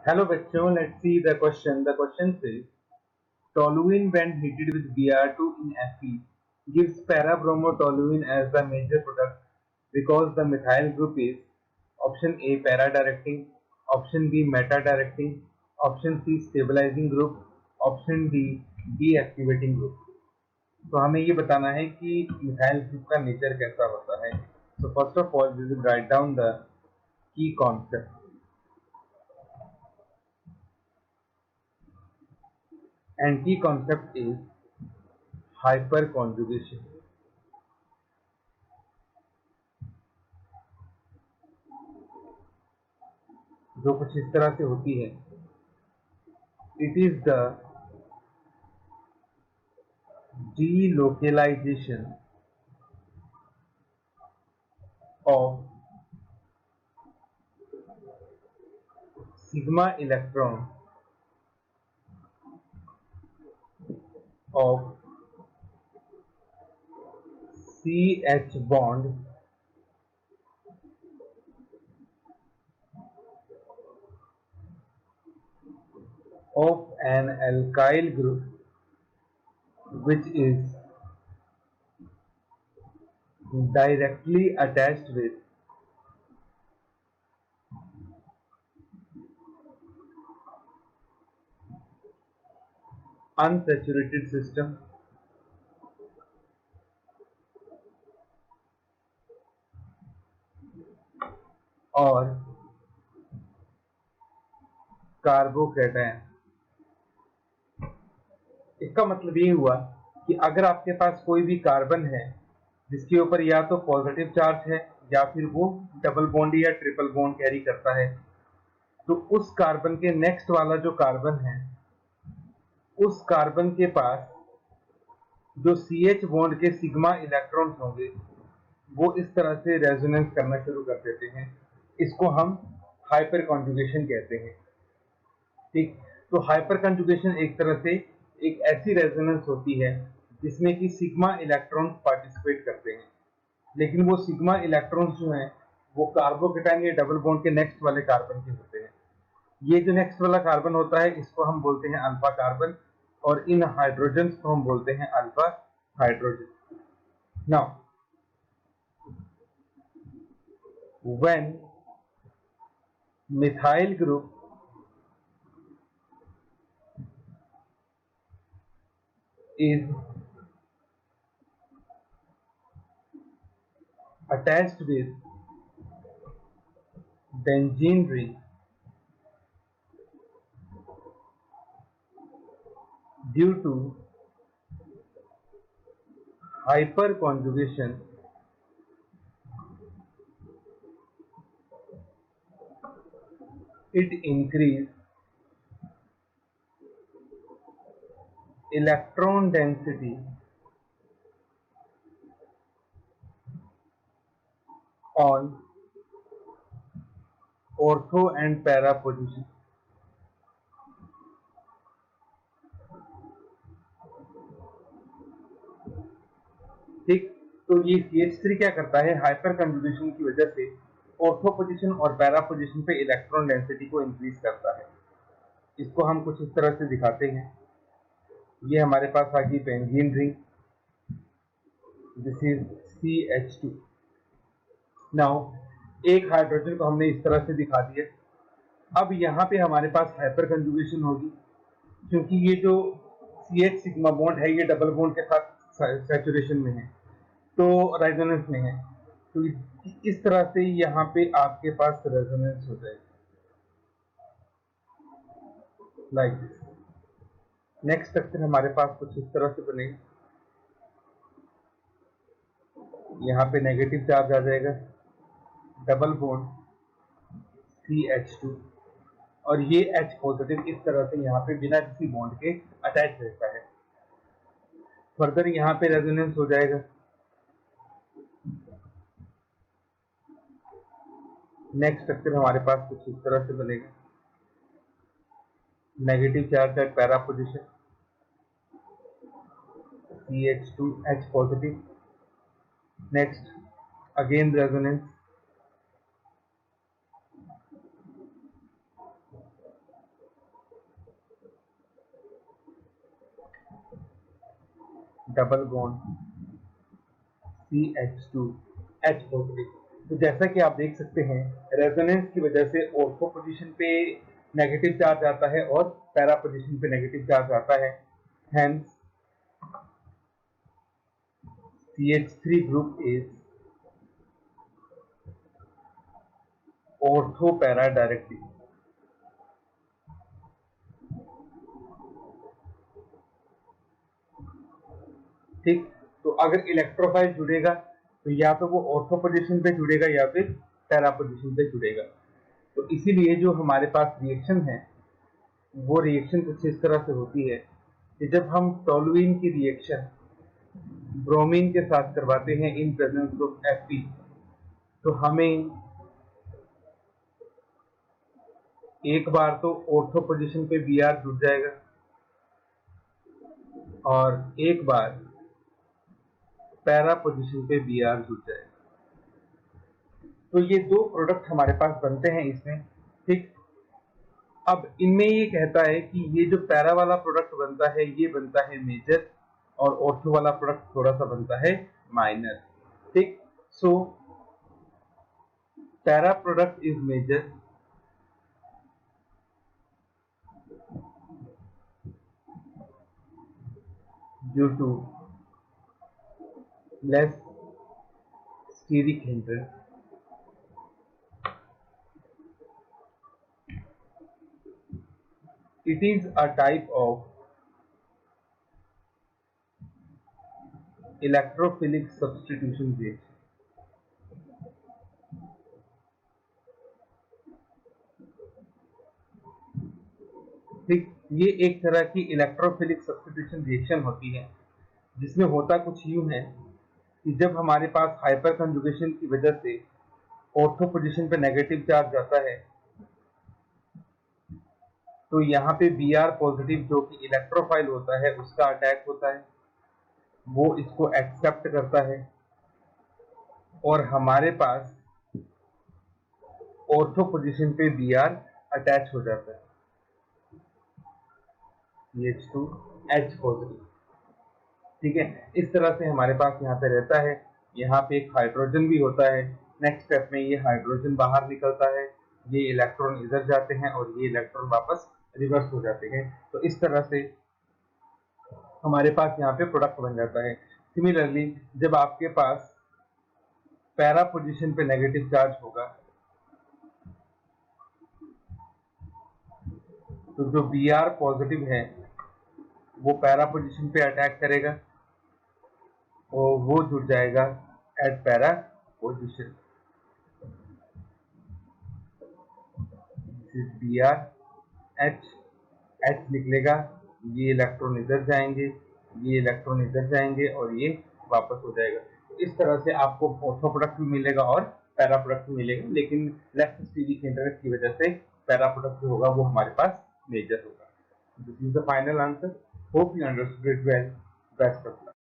Hello बच्चों, let's see the question. The question says toluene when heated with Br2 in Fe gives para-bromotoluene as the major product because the methyl group is option A para-directing, option B meta-directing, option C stabilizing group, option D deactivating group. तो हमें ये बताना है कि methyl group का nature कैसा होता है. So first of all we will write down the key concept. And key concept is hyperconjugation. जो कुछ इस तरह से होती है. It is the delocalization of sigma electron of CH bond of an alkyl group which is directly attached with unsaturated system और carbocation. इसका मतलब ये हुआ कि अगर आपके पास कोई भी कार्बन है जिसके ऊपर या तो पॉजिटिव चार्ज है या फिर वो डबल बॉन्ड या ट्रिपल बॉन्ड कैरी करता है, तो उस कार्बन के नेक्स्ट वाला जो कार्बन है उस कार्बन के पास जो CH बॉन्ड के सिग्मा इलेक्ट्रॉन्स होंगे वो इस तरह से रेजोनेंस करना शुरू कर देते हैं. इसको हम हाइपर कॉन्जुगेशन कहते हैं. ठीक, तो हाइपर कॉन्जुगेशन एक तरह से एक ऐसी रेजोनेंस होती है जिसमें कि सिग्मा इलेक्ट्रॉन्स पार्टिसिपेट करते हैं, लेकिन वो सिग्मा इलेक्ट्रॉन्स जो हैं वो कार्बोकेटायन या डबल बॉन्ड के नेक्स्ट वाले कार्बन के होते हैं. ये जो नेक्स्ट वाला कार्बन होता है इसको हम बोलते हैं अल्फा कार्बन और इन हाइड्रोजन को हम बोलते हैं alpha hydrogen. Now when methyl group is attached with benzene ring due to hyperconjugation, it increase electron density on ortho and para position. ठीक, तो ये CH3 क्या करता है, हाइपर कंजुगेशन की वजह से ऑर्थो पोजीशन और पैरा पोजीशन पे इलेक्ट्रॉन डेंसिटी को इंक्रीज करता है. इसको हम कुछ इस तरह से दिखाते हैं. ये हमारे पास आ गई benzene ring, this is CH2. Now एक हाइड्रोजन को हमने इस तरह से दिखा दिया. अब यहाँ पे हमारे पास हाइपर कंजुगेशन होगी क्योंकि ये जो CH सिग्मा बॉन्ड है ये डबल बॉन्ड के साथ सैचुरेशन में है, तो रेजोनेंस में है. तो इस तरह से यहाँ पे आपके पास रेजोनेंस हो जाएगी लाइक दिस. नेक्स्ट स्ट्रक्चर हमारे पास कुछ इस तरह से बनेगा. यहाँ पे नेगेटिव चार्ज आ जाएगा, डबल बॉन्ड CH2 और ये H पॉजिटिव इस तरह से यहाँ पे बिना किसी बॉन्ड के अटैच रहता है. फर्दर यहाँ पे रेजोनेंस हो जाएगा. नेक्स्ट स्ट्रक्चर हमारे पास कुछ इस तरह से बनेगा, negative charge at para position, CH2H positive. Next again resonance, double bond CH2H positive. तो जैसा कि आप देख सकते हैं, रेजोनेंस की वजह से ऑर्थो पोजीशन पे नेगेटिव चार्ज आता है और पैरा पोजीशन पे नेगेटिव चार्ज आता है। Hence CH3 group is ortho para directly. ठीक, तो अगर इलेक्ट्रोफाइल जुड़ेगा तो या तो वो ऑर्थो पोजीशन पे जुड़ेगा या फिर पैरा पोजीशन पे जुड़ेगा। तो इसीलिए जो हमारे पास रिएक्शन है वो रिएक्शन कुछ इस तरह से होती है कि जब हम टोलुइन की रिएक्शन ब्रोमीन के साथ करवाते हैं इन प्रेजेंस ऑफ Fe, तो हमें एक बार तो ऑर्थो पोजीशन पे Br जुड़ जाएगा और एक बार पैरा पोजीशन पे Br जुड़ जाएगा। तो ये दो प्रोडक्ट हमारे पास बनते हैं इसमें। ठीक, अब इनमें ये कहता है कि ये जो पैरा वाला प्रोडक्ट बनता है ये बनता है मेजर और ऑर्थो वाला प्रोडक्ट थोड़ा सा बनता है माइनर। ठीक, so para product is major due to less steric hindrance. It is a type of electrophilic substitution reaction. ठीक, ये एक तरह की इलेक्ट्रोफिलिक सब्स्टिट्यूशन रिएक्शन होती है जिसमें होता कुछ यूं है कि जब हमारे पास हाइपर कंजुगेशन की वजह से ऑर्थो पोजीशन पे नेगेटिव चार्ज आता है तो यहाँ पे Br पॉजिटिव जो कि इलेक्ट्रोफाइल होता है उसका अटैक होता है, वो इसको एक्सेप्ट करता है और हमारे पास ऑर्थो पोजीशन पे Br अटैच हो जाता है CH2H पॉजिटिव। ठीक है, इस तरह से हमारे पास यहाँ पे रहता है। यहाँ पे एक हाइड्रोजन भी होता है। नेक्स्ट स्टेप में ये हाइड्रोजन बाहर निकलता है, ये इलेक्ट्रॉन इधर जाते हैं और ये इलेक्ट्रॉन वापस रिवर्स हो जाते हैं। तो इस तरह से हमारे पास यहाँ पे प्रोडक्ट बन जाता है। सिमिलरली जब आपके पास पैरा पोजीशन पे नेगेटिव चार्ज होगा तो जो Br पॉजिटिव है वो पैरा पोजीशन पे अटैक करेगा और वो जुड़ जाएगा eight para position. Br H निकलेगा, ये इलेक्ट्रॉन इधर जाएंगे, ये इलेक्ट्रॉन इधर जाएंगे और ये वापस हो जाएगा। तो इस तरह से आपको ऑर्थो प्रोडक्ट भी मिलेगा और पैरा प्रोडक्ट भी मिलेगा, लेकिन लेफ्ट स्टीरिक इंटरेक्ट की वजह से पैरा प्रोडक्ट जो होगा वो हमारे पास मेजर होगा। This is the final answer. Hope you understood it well. Best of luck.